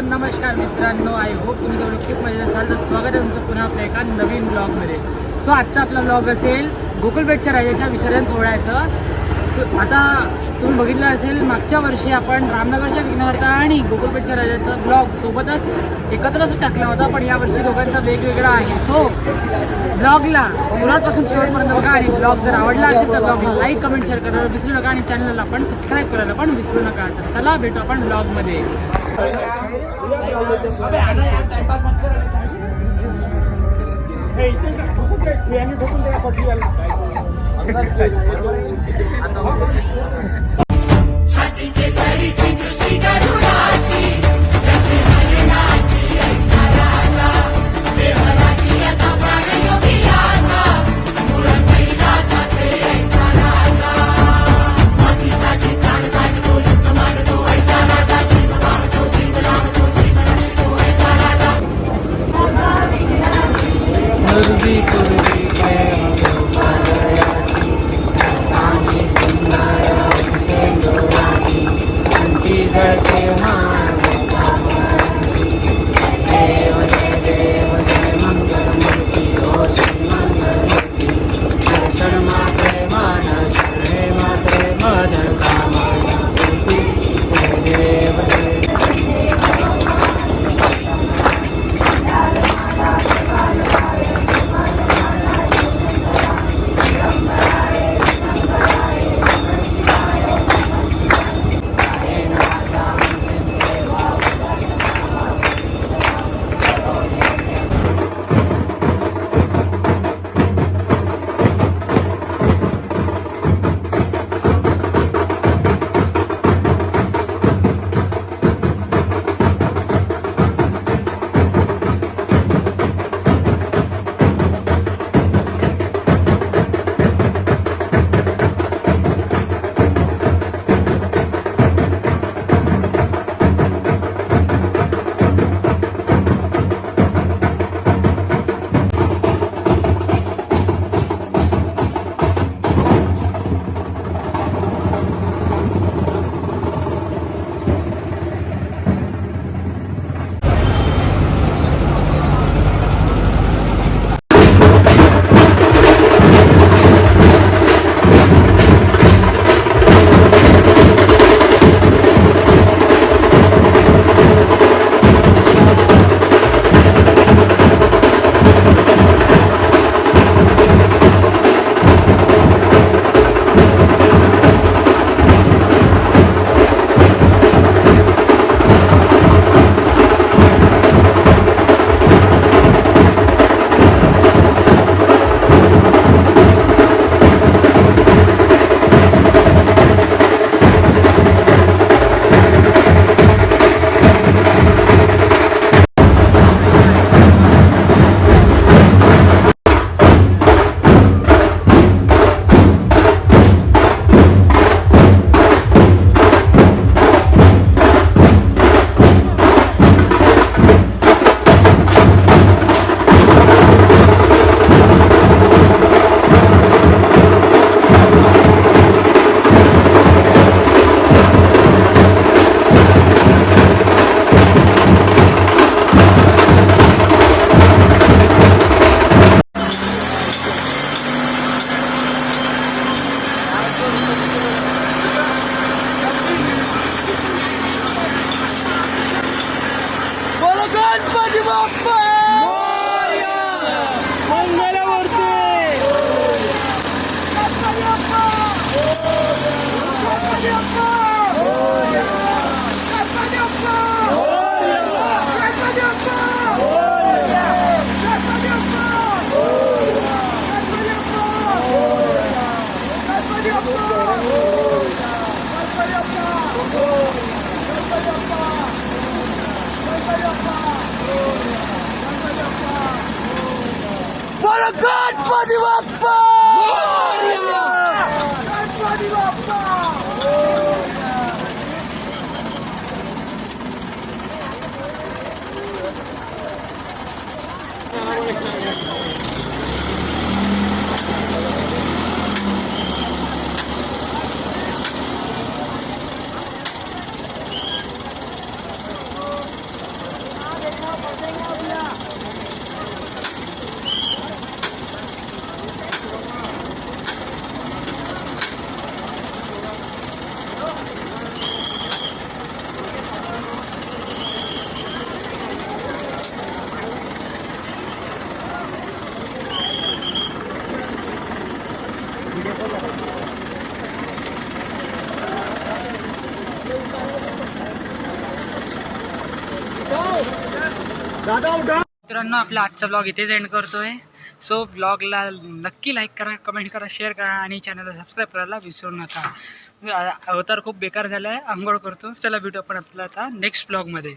नमस्कार मित्रांनो, I hope तुम्ही जेवढं खूप मजेत असाल. तर स्वागत आहे तुमचं पुन्हा आपल्या एका नवीन ब्लॉगमध्ये. सो आजचा आपला ब्लॉग असेल गोकुळपेठच्या राजाच्या विसर्जन सोहळ्याचं. आता तुम्ही बघितलं असेल, मागच्या वर्षी आपण रामनगरच्या विघ्नहर्ता आणि गोकुळपेठच्या राजाचा ब्लॉग सोबतच एकत्रच टाकला होता, पण यावर्षी दोघांचा वेगवेगळा आहे. सो ब्लॉगला सुरुवातपासून शेवटपर्यंत बघा आणि ब्लॉग जर आवडला असेल तर ब्लॉगला लाईक कमेंट शेअर करायला विसरू नका आणि चॅनलला पण सबस्क्राईब करायला पण विसरू नका. तर चला भेटू आपण ब्लॉगमध्ये. गणपती बाप्पा गणपती बाप्पा. दादा उठा. मित्रांनो आपला आजचा ब्लॉग इथेच एंड करतोय. सो ब्लॉगला नक्की लाईक करा, कमेंट करा, शेअर करा आणि चॅनलला सबस्क्राईब करायला विसरू नका. अवतार खूप बेकार झाला आहे, आंघोळ करतो. चला भेटू आपण आपल्याला आता नेक्स्ट ब्लॉगमध्ये.